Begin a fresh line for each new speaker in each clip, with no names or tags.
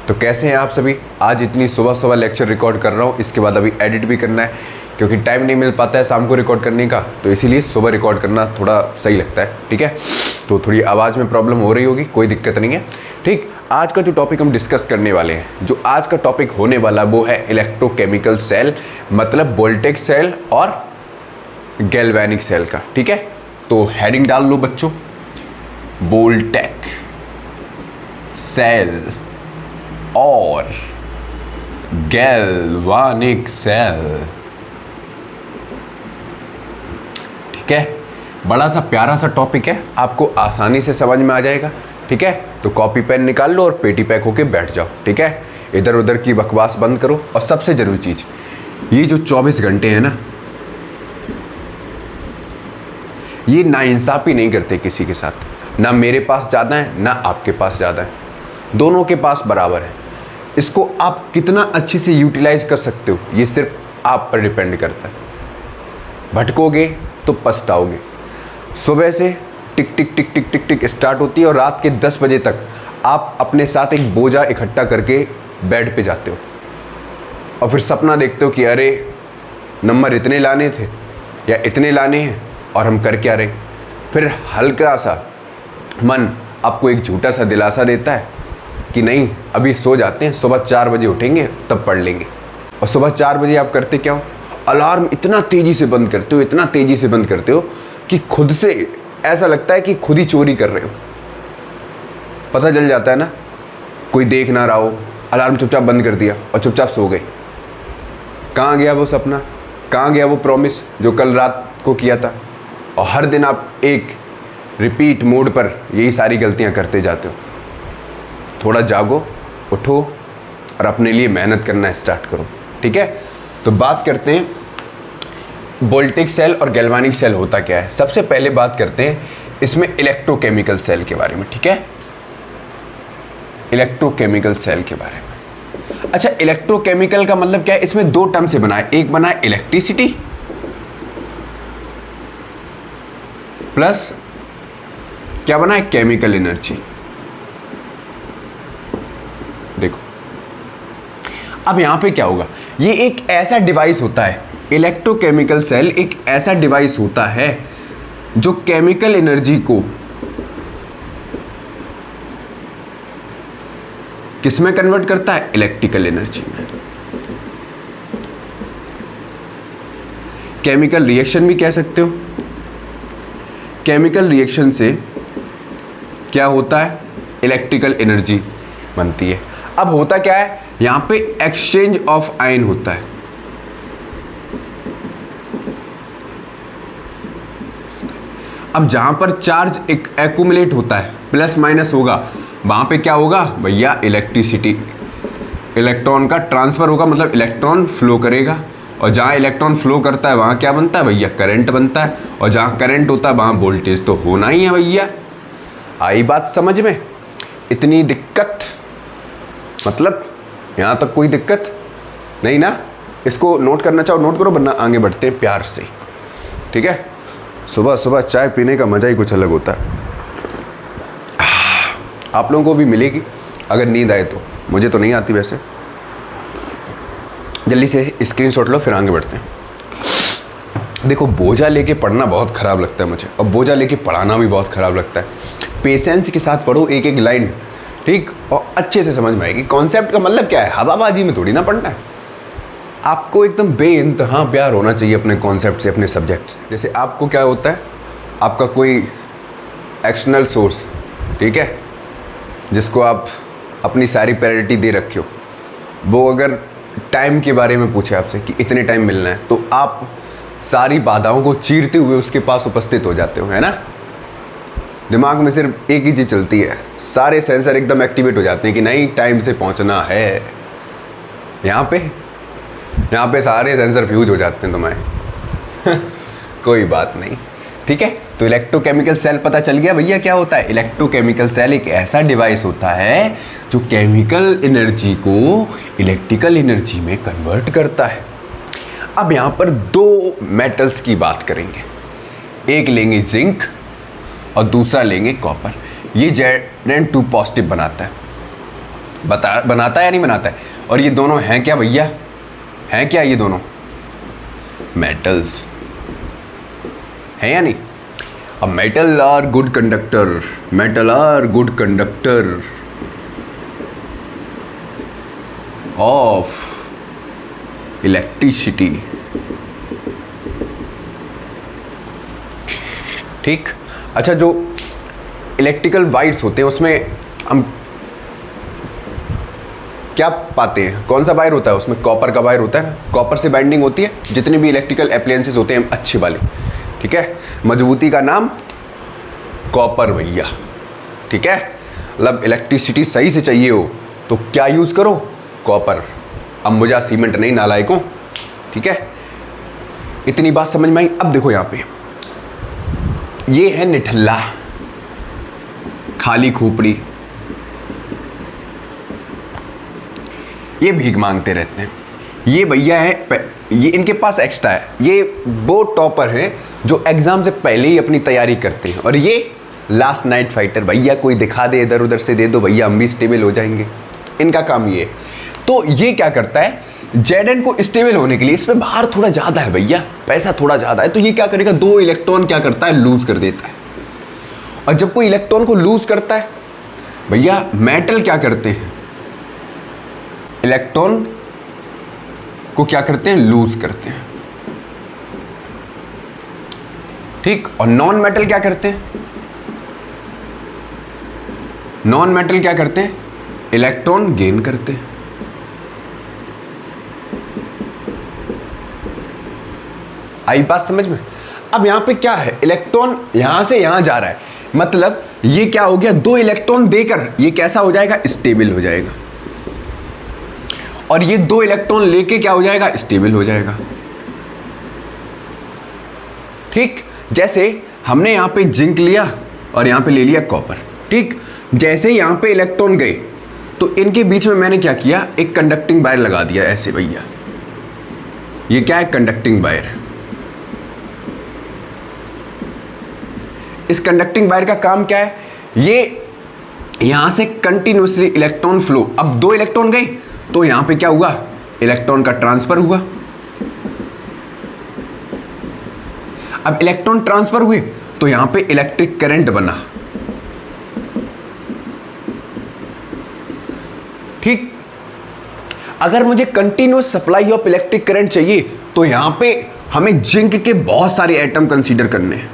तो कैसे हैं आप सभी। आज इतनी सुबह सुबह लेक्चर रिकॉर्ड कर रहा हूँ, इसके बाद अभी एडिट भी करना है क्योंकि टाइम नहीं मिल पाता है शाम को रिकॉर्ड करने का, तो इसीलिए सुबह रिकॉर्ड करना थोड़ा सही लगता है। ठीक है, तो थोड़ी आवाज़ में प्रॉब्लम हो रही होगी, कोई दिक्कत नहीं है। ठीक, आज का जो टॉपिक हम डिस्कस करने वाले हैं, जो आज का टॉपिक होने वाला वो है इलेक्ट्रोकेमिकल सेल, मतलब वोल्टेज सेल और गैल्वेनिक सेल का। ठीक है, तो हेडिंग डाल लो बच्चों, वोल्टेज सेल और गैल्वेनिक सेल। ठीक है, बड़ा सा प्यारा सा टॉपिक है, आपको आसानी से समझ में आ जाएगा। ठीक है, तो कॉपी पेन निकाल लो और पेटी पैक होके बैठ जाओ। ठीक है, इधर उधर की बकवास बंद करो। और सबसे जरूरी चीज, ये जो 24 घंटे हैं ना, ये नाइंसाफी नहीं करते किसी के साथ। ना मेरे पास ज़्यादा है ना आपके पास ज़्यादा है, दोनों के पास बराबर है। इसको आप कितना अच्छे से यूटिलाइज कर सकते हो, ये सिर्फ आप पर डिपेंड करता है। भटकोगे तो पछताओगे। सुबह से टिक टिक टिक टिक टिक टिक स्टार्ट होती है और रात के 10 बजे तक आप अपने साथ एक बोझा इकट्ठा करके बेड पे जाते हो और फिर सपना देखते हो कि अरे नंबर इतने लाने थे या इतने लाने हैं और हम कर क्या रहे। फिर हल्का सा मन आपको एक झूठा सा दिलासा देता है कि नहीं, अभी सो जाते हैं, सुबह 4 बजे उठेंगे तब पढ़ लेंगे। और सुबह 4 बजे आप करते क्या हो, अलार्म इतना तेज़ी से बंद करते हो, इतना तेज़ी से बंद करते हो कि खुद से ऐसा लगता है कि खुद ही चोरी कर रहे हो। पता चल जाता है ना, कोई देख ना रहा हो, अलार्म चुपचाप बंद कर दिया और चुपचाप सो गए। कहाँ गया वो सपना, कहाँ गया वो प्रॉमिस जो कल रात को किया था। और हर दिन आप एक रिपीट मोड पर यही सारी गलतियाँ करते जाते हो। थोड़ा जागो, उठो और अपने लिए मेहनत करना स्टार्ट करो। ठीक है, तो बात करते हैं वोल्टेज सेल और गैल्वेनिक सेल होता क्या है। सबसे पहले बात करते हैं इसमें इलेक्ट्रोकेमिकल सेल के बारे में। ठीक है, इलेक्ट्रोकेमिकल सेल के बारे में। अच्छा, इलेक्ट्रोकेमिकल का मतलब क्या है, इसमें 2 टर्म से बना है। एक बना है इलेक्ट्रिसिटी प्लस क्या बना है, केमिकल एनर्जी। देखो अब यहां पे क्या होगा, ये एक ऐसा डिवाइस होता है, इलेक्ट्रोकेमिकल सेल एक ऐसा डिवाइस होता है जो केमिकल एनर्जी को किसमें कन्वर्ट करता है, इलेक्ट्रिकल एनर्जी में। केमिकल रिएक्शन भी कह सकते हो। केमिकल रिएक्शन से क्या होता है, इलेक्ट्रिकल एनर्जी बनती है। अब होता क्या है, यहां पे एक्सचेंज ऑफ आयन होता है। अब जहां पर चार्ज एक एक्यूमुलेट होता है, प्लस माइनस होगा, वहां पे क्या होगा भैया, इलेक्ट्रिसिटी, इलेक्ट्रॉन का ट्रांसफर होगा, मतलब इलेक्ट्रॉन फ्लो करेगा। और जहां इलेक्ट्रॉन फ्लो करता है वहां क्या बनता है भैया, करंट बनता है। और जहां करंट होता है वहां वोल्टेज तो होना ही है भैया। आई बात समझ में, इतनी दिक्कत, मतलब यहां तक कोई दिक्कत नहीं ना। इसको नोट करना चाहो नोट करो, वरना आगे बढ़ते हैं प्यार से। ठीक है, सुबह सुबह चाय पीने का मजा ही कुछ अलग होता है। आप लोगों को भी मिलेगी अगर नींद आए तो, मुझे तो नहीं आती वैसे। जल्दी से स्क्रीनशॉट लो, फिर आगे बढ़ते हैं। देखो, बोझा लेके पढ़ना बहुत ख़राब लगता है मुझे, और बोझा लेके पढ़ाना भी बहुत ख़राब लगता है। पेशेंस के साथ पढ़ो एक एक लाइन, ठीक, और अच्छे से समझ में आएगी। कॉन्सेप्ट का मतलब क्या है, हवाबाजी में थोड़ी ना पढ़ना है। आपको एकदम बेइंतहा प्यार होना चाहिए अपने कॉन्सेप्ट से, अपने सब्जेक्ट से। जैसे आपको क्या होता है, आपका कोई एक्सटर्नल सोर्स, ठीक है, जिसको आप अपनी सारी प्रायोरिटी दे रखे हो, वो अगर टाइम के बारे में पूछे आपसे कि इतने टाइम मिलना है, तो आप सारी बाधाओं को चीरते हुए उसके पास उपस्थित हो जाते हो, है ना। दिमाग में सिर्फ एक ही चीज़ चलती है, सारे सेंसर एकदम एक्टिवेट हो जाते हैं कि नहीं, टाइम से पहुंचना है। यहाँ पे सारे सेंसर फ्यूज हो जाते हैं तुम्हारे। कोई बात नहीं, ठीक है। तो इलेक्ट्रोकेमिकल सेल पता चल गया भैया क्या होता है। इलेक्ट्रोकेमिकल सेल एक ऐसा डिवाइस होता है जो केमिकल एनर्जी को इलेक्ट्रिकल एनर्जी में कन्वर्ट करता है। अब यहाँ पर 2 मेटल्स की बात करेंगे, एक लेंगे जिंक और दूसरा लेंगे कॉपर। ये Zn2 पॉजिटिव बनाता है, बनाता है या नहीं बनाता है? और ये दोनों हैं क्या भैया? हैं क्या ये दोनों? मेटल्स हैं या नहीं? अब metal are good conductor, metal are good conductor of electricity. ठीक। अच्छा, जो इलेक्ट्रिकल वायर्स होते हैं उसमें हम क्या पाते हैं? कौन सा वायर होता है उसमें? कॉपर का वायर होता है ना। कॉपर से बाइंडिंग होती है जितने भी इलेक्ट्रिकल अप्लायंसेस होते हैं अच्छे वाले, ठीक है। मजबूती का नाम कॉपर भैया, ठीक है। मतलब इलेक्ट्रिसिटी सही से चाहिए हो तो क्या यूज़ करो? कॉपर, अंबुजा सीमेंट नहीं नालायकों, ठीक है। इतनी बात समझ में आई। अब देखो यहाँ पे ये है निठल्ला, खाली खोपड़ी, ये भीख मांगते रहते हैं। ये भैया है, ये इनके पास एक्स्ट्रा है। ये वो टॉपर हैं जो एग्जाम से पहले ही अपनी तैयारी करते हैं। और ये लास्ट नाइट फाइटर, भैया कोई दिखा दे, इधर उधर से दे दो भैया, हम भी स्टेबल हो जाएंगे। इनका काम ये है। तो ये क्या करता है, जेडन को स्टेबल होने के लिए इसमें भार थोड़ा ज़्यादा है भैया, पैसा थोड़ा ज़्यादा है, तो ये क्या करेगा, 2 इलेक्ट्रॉन क्या करता है, लूज कर देता है। और जब कोई इलेक्ट्रॉन को लूज करता है भैया, मेटल क्या करते हैं, इलेक्ट्रॉन को क्या करते हैं, लूज करते हैं, ठीक। और नॉन मेटल क्या करते हैं, नॉन मेटल क्या करते हैं, इलेक्ट्रॉन गेन करते हैं। आई बात समझ में? अब यहां पे क्या है, इलेक्ट्रॉन यहां से यहां जा रहा है, मतलब ये क्या हो गया, 2 इलेक्ट्रॉन देकर ये कैसा हो जाएगा, स्टेबल हो जाएगा। और ये 2 इलेक्ट्रॉन लेके क्या हो जाएगा, स्टेबल हो जाएगा, ठीक। जैसे हमने यहां पे जिंक लिया और यहां पे ले लिया कॉपर, ठीक। जैसे यहां पे इलेक्ट्रॉन गए तो इनके बीच में मैंने क्या किया, एक कंडक्टिंग वायर लगा दिया ऐसे भैया। ये क्या है, कंडक्टिंग वायर। इस कंडक्टिंग वायर का काम क्या है, ये यहां से कंटिन्यूसली इलेक्ट्रॉन फ्लो। अब 2 इलेक्ट्रॉन गए तो यहां पे क्या हुआ, इलेक्ट्रॉन का ट्रांसफर हुआ। अब इलेक्ट्रॉन ट्रांसफर हुए तो यहां पे इलेक्ट्रिक करंट बना, ठीक। अगर मुझे continuous supply of electric current चाहिए तो यहां पे हमें जिंक के बहुत सारे एटम कंसीडर करने हैं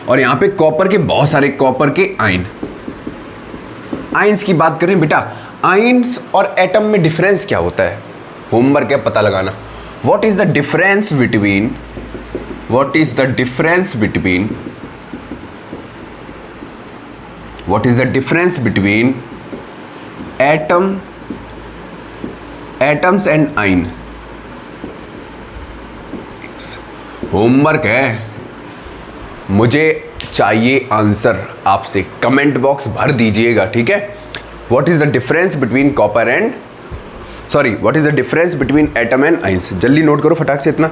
और यहां पे कॉपर के बहुत सारे, कॉपर के आयन। आयंस की बात करें बेटा, आयंस और एटम में डिफरेंस क्या होता है, होमवर्क है पता लगाना। What is the difference between, what is the difference between, what is the difference between atom, atoms and ion. Homework है, मुझे चाहिए आंसर आपसे, कमेंट बॉक्स भर दीजिएगा, ठीक है। What is the difference between copper and, sorry, what is the difference between atom and ions. जल्दी note करो फटाक से इतना।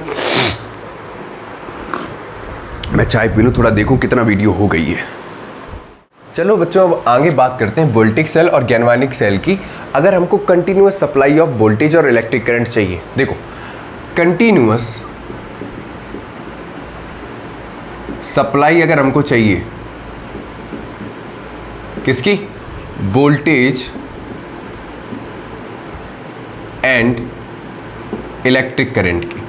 मैं चाय पी लूं थोड़ा, देखूं कितना वीडियो हो गई है। चलो बच्चों, अब आगे बात करते हैं वोल्टिक सेल और गैल्वेनिक सेल की। अगर हमको कंटिन्यूअस सप्लाई ऑफ वोल्टेज और इलेक्ट्रिक करंट चाहिए, देखो कंटिन्यूअस सप्लाई अगर हमको चाहिए किसकी, वोल्टेज एंड इलेक्ट्रिक करंट की।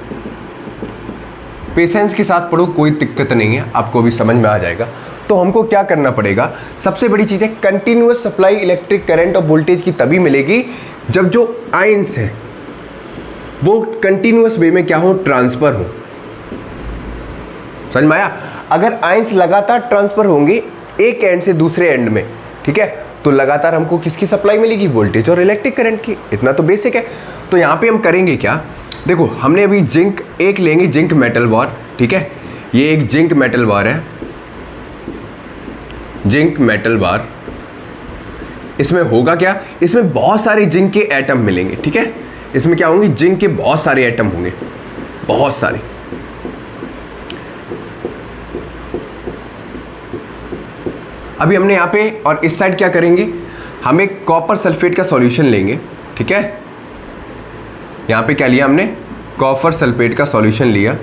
पेशेंस के साथ पढ़ो, कोई दिक्कत नहीं है, आपको भी समझ में आ जाएगा। तो हमको क्या करना पड़ेगा, सबसे बड़ी चीज़ है कंटिन्यूअस सप्लाई इलेक्ट्रिक करंट और वोल्टेज की तभी मिलेगी जब जो आयंस है वो कंटिन्यूअस वे में क्या हो, ट्रांसफर हो। समझ में आया? अगर आयंस लगातार ट्रांसफर होंगे एक एंड से दूसरे एंड में, ठीक है, तो लगातार हमको किसकी सप्लाई मिलेगी, वोल्टेज और इलेक्ट्रिक करंट की। इतना तो बेसिक है। तो यहाँ पे हम करेंगे क्या, देखो हमने अभी जिंक एक लेंगे, जिंक मेटल बार, ठीक है। ये एक जिंक मेटल बार है, जिंक मेटल बार। इसमें होगा क्या, इसमें बहुत सारे जिंक के एटम मिलेंगे, ठीक है। इसमें क्या होंगे, जिंक के बहुत सारे एटम होंगे, बहुत सारे। अभी हमने यहाँ पे और इस साइड क्या करेंगे, हम एक कॉपर सल्फेट का सॉल्यूशन लेंगे, ठीक है। यहाँ पे क्या लिया हमने, कॉपर सल्फेट का सॉल्यूशन लिया।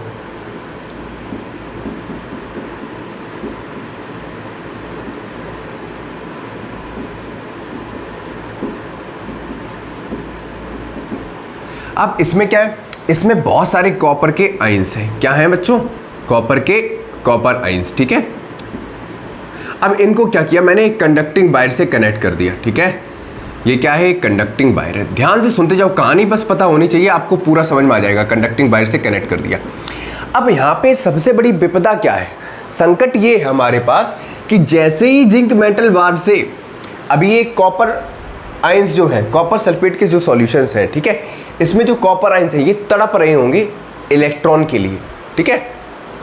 अब इसमें क्या है, इसमें बहुत सारे कॉपर के आयंस हैं। क्या हैं बच्चों, कॉपर आयंस, ठीक है। अब इनको क्या किया मैंने, एक कंडक्टिंग वायर से कनेक्ट कर दिया, ठीक है। ये क्या है, कंडक्टिंग वायर है। ध्यान से सुनते जाओ, कहानी बस पता होनी चाहिए, आपको पूरा समझ में आ जाएगा। कंडक्टिंग वायर से कनेक्ट कर दिया। अब यहाँ पे सबसे बड़ी विपदा क्या है, संकट ये है हमारे पास कि जैसे ही जिंक मेटल वायर से अभी ये कॉपर आयंस जो है, कॉपर सल्फेट के जो सॉल्यूशंस हैं, ठीक है, इसमें जो कॉपर आयंस हैं ये तड़प रहे होंगे इलेक्ट्रॉन के लिए, ठीक है,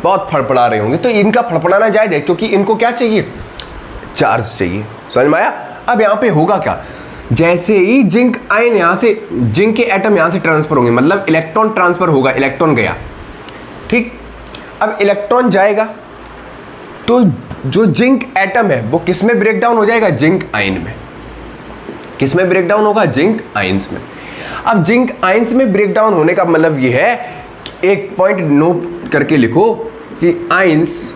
बहुत फड़फड़ा रहे होंगे। तो इनका फड़फड़ाना जायज़ है, क्योंकि इनको क्या चाहिए, चार्ज चाहिए। समझ में आया। अब यहाँ पे होगा क्या, जैसे ही जिंक आयन यहाँ से, जिंक के एटम यहाँ से ट्रांसफर होंगे, मतलब इलेक्ट्रॉन ट्रांसफर होगा, इलेक्ट्रॉन गया, ठीक। अब इलेक्ट्रॉन जाएगा तो जो जिंक एटम है वो किस में ब्रेक डाउन हो जाएगा, जिंक आयन में। किस में ब्रेक डाउन होगा, जिंक आयंस में। अब जिंक आयंस में ब्रेक डाउन होने का मतलब ये है कि एक पॉइंट नोट करके लिखो कि ions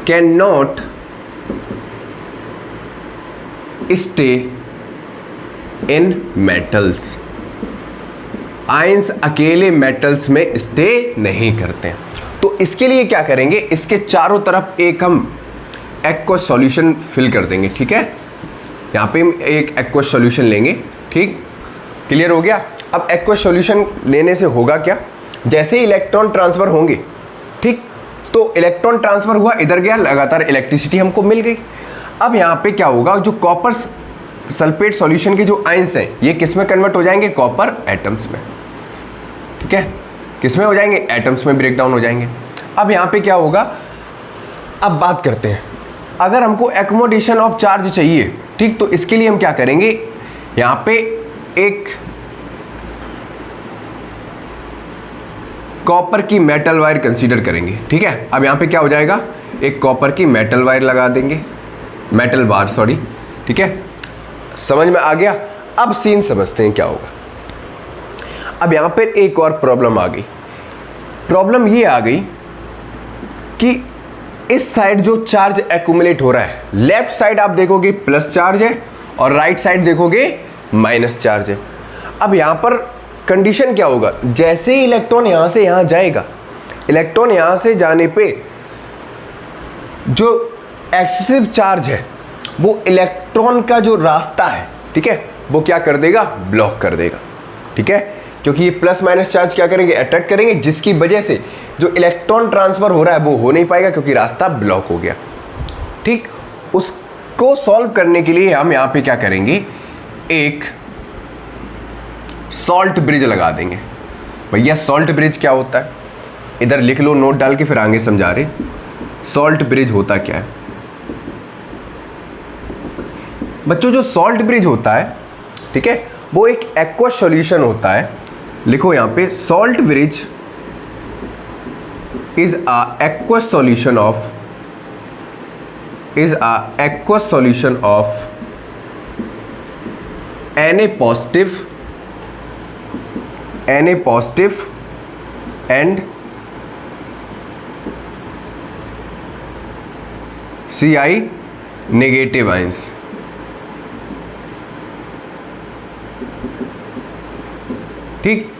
can not stay in metals. Ions अकेले मेटल्स में स्टे नहीं करते। तो इसके लिए क्या करेंगे, इसके चारों तरफ एक हम एक्वस सॉल्यूशन फिल कर देंगे, ठीक है। यहाँ पे हम एक एक्वस सॉल्यूशन लेंगे, ठीक, क्लियर हो गया। अब एक्वस सॉल्यूशन लेने से होगा क्या, जैसे ही इलेक्ट्रॉन ट्रांसफर होंगे, ठीक, तो इलेक्ट्रॉन ट्रांसफर हुआ, इधर गया, लगातार इलेक्ट्रिसिटी हमको मिल गई। अब यहाँ पे क्या होगा, जो कॉपर सल्फेट सॉल्यूशन के जो आयंस हैं ये किस में कन्वर्ट हो जाएंगे, कॉपर एटम्स में, ठीक है। किस में हो जाएंगे, एटम्स में ब्रेक डाउन हो जाएंगे। अब यहाँ पे क्या होगा, अब बात करते हैं, अगर हमको एकोमोडेशन ऑफ चार्ज चाहिए, ठीक, तो इसके लिए हम क्या करेंगे, यहाँ पे एक कॉपर की मेटल वायर कंसीडर करेंगे, ठीक है। अब यहाँ पे क्या हो जाएगा, एक कॉपर की मेटल वायर लगा देंगे, मेटल बार सॉरी, ठीक है। समझ में आ गया। अब सीन समझते हैं क्या होगा। अब यहाँ पर एक और प्रॉब्लम आ गई। प्रॉब्लम ये आ गई कि इस साइड जो चार्ज एक्यूमुलेट हो रहा है, लेफ्ट साइड आप देखोगे प्लस चार्ज है और राइट साइड देखोगे माइनस चार्ज है। अब यहाँ पर कंडीशन क्या होगा, जैसे ही इलेक्ट्रॉन यहाँ से यहाँ जाएगा, इलेक्ट्रॉन यहाँ से जाने पे जो एक्सेसिव चार्ज है वो इलेक्ट्रॉन का जो रास्ता है, ठीक है, वो क्या कर देगा, ब्लॉक कर देगा, ठीक है। क्योंकि ये प्लस माइनस चार्ज क्या करेंगे, अट्रैक्ट करेंगे, जिसकी वजह से जो इलेक्ट्रॉन ट्रांसफर हो रहा है वो हो नहीं पाएगा, क्योंकि रास्ता ब्लॉक हो गया, ठीक। उसको सॉल्व करने के लिए हम यहाँ पे क्या करेंगे, एक सॉल्ट ब्रिज लगा देंगे। भैया सॉल्ट ब्रिज क्या होता है, इधर लिख लो नोट डाल के, फिर आगे समझा रहे। सॉल्ट ब्रिज होता क्या है बच्चों, जो सॉल्ट ब्रिज होता है, ठीक है, वो एक एक्वस सॉल्यूशन होता है। लिखो यहाँ पे, salt bridge is a aqueous solution of Na positive and Ci negative ions। ठीक,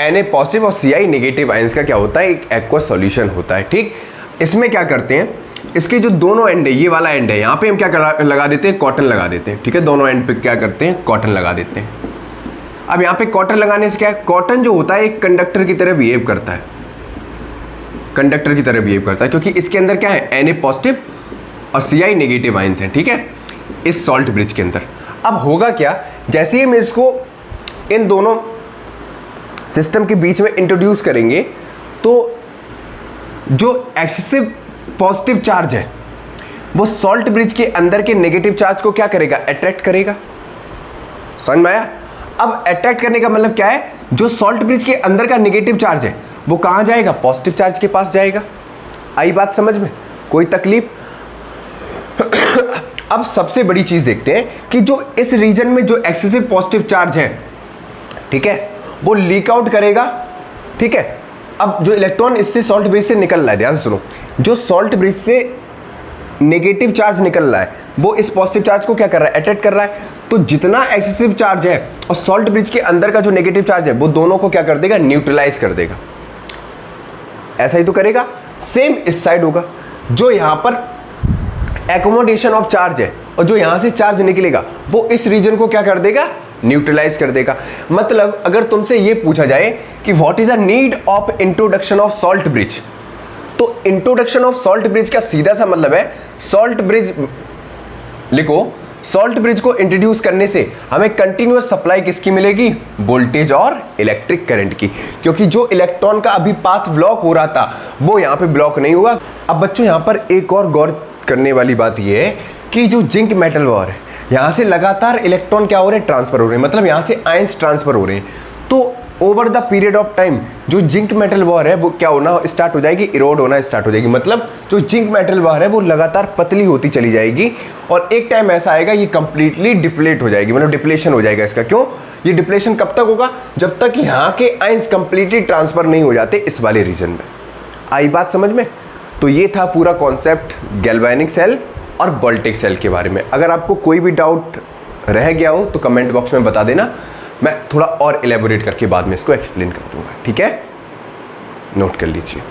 Na पॉजिटिव और Ci नेगेटिव आयंस का क्या होता है, एक एक्वस सॉल्यूशन होता है, ठीक। इसमें क्या करते हैं, इसके जो दोनों एंड है, ये वाला एंड है, यहाँ पे हम क्या लगा देते हैं, कॉटन लगा देते हैं, ठीक है। दोनों एंड पे क्या करते हैं, कॉटन लगा देते हैं। अब यहाँ पे कॉटन लगाने से क्या है, कॉटन जो होता है एक कंडक्टर की तरह बिहेव करता है, कंडक्टर की तरह बिहेव करता है, क्योंकि इसके अंदर क्या है, Na पॉजिटिव और Ci नेगेटिव आयंस है, ठीक है, इस सॉल्ट ब्रिज के अंदर। अब होगा क्या, जैसे ही हम इसको इन दोनों सिस्टम के बीच में इंट्रोड्यूस करेंगे, तो जो एक्सेसिव पॉजिटिव चार्ज है वो सॉल्ट ब्रिज के अंदर के नेगेटिव चार्ज को क्या करेगा, अट्रैक्ट करेगा। समझ में आया। अब अट्रैक्ट करने का मतलब क्या है, जो सॉल्ट ब्रिज के अंदर का नेगेटिव चार्ज है वो कहाँ जाएगा, पॉजिटिव चार्ज के पास जाएगा। आई बात समझ में, कोई तकलीफ। अब सबसे बड़ी चीज देखते हैं कि जो इस रीजन में जो एक्सेसिव पॉजिटिव चार्ज है, ठीक है, वो लीक आउट करेगा, ठीक है। अब जो इलेक्ट्रॉन इससे सॉल्ट ब्रिज से निकल रहा है, ध्यान से सुनो, जो सॉल्ट ब्रिज से नेगेटिव चार्ज निकल रहा है वो इस पॉजिटिव चार्ज को क्या कर रहा है, अट्रैक्ट कर रहा है। तो जितना एक्सेसिव चार्ज है और सॉल्ट ब्रिज के अंदर का जो नेगेटिव चार्ज है वो दोनों को क्या कर देगा, न्यूट्रलाइज कर देगा। ऐसा ही तो करेगा। सेम इस साइड होगा, जो यहां पर एकोमोडेशन ऑफ चार्ज है और जो यहां से चार्ज निकलेगा वो इस रीजन को क्या कर देगा, न्यूट्रलाइज कर देगा। मतलब अगर तुमसे ये पूछा जाए कि what is a need of introduction of salt bridge, तो इंट्रोडक्शन ऑफ सॉल्ट ब्रिज का सीधा सा मतलब है, सॉल्ट ब्रिज लिखो, सॉल्ट ब्रिज को इंट्रोड्यूस करने से हमें कंटिन्यूअस सप्लाई किसकी मिलेगी, वोल्टेज और इलेक्ट्रिक करंट की, क्योंकि जो इलेक्ट्रॉन का अभी पाथ ब्लॉक हो रहा था वो यहां पे ब्लॉक नहीं होगा। अब बच्चों यहां पर एक और गौर करने वाली बात यह है कि जो जिंक मेटल वॉर है, यहां से लगातार इलेक्ट्रॉन क्या हो रहे हैं, ट्रांसफर हो रहे हैं, मतलब यहां से आयंस ट्रांसफर हो रहे हैं। तो over the period of time जो जिंक मेटल वायर है वो क्या होना स्टार्ट हो जाएगी, इरोड होना स्टार्ट हो जाएगी। मतलब जो जिंक मेटल वायर है वो लगातार पतली होती चली जाएगी और एक टाइम ऐसा आएगा ये कंप्लीटली डिप्लेट हो जाएगी, मतलब डिप्लेशन हो जाएगा इसका। क्यों, ये डिप्लेशन कब तक होगा, जब तक यहाँ के आयंस कंप्लीटली ट्रांसफर नहीं हो जाते इस वाले रीजन में। आई बात समझ में? तो ये था पूरा कॉन्सेप्ट गैल्वेनिक सेल और वोल्टेज सेल के बारे में। अगर आपको कोई भी डाउट रह गया हो तो कमेंट बॉक्स में बता देना, मैं थोड़ा और एलेबोरेट करके बाद में इसको एक्सप्लेन कर दूंगा, ठीक है। नोट कर लीजिए।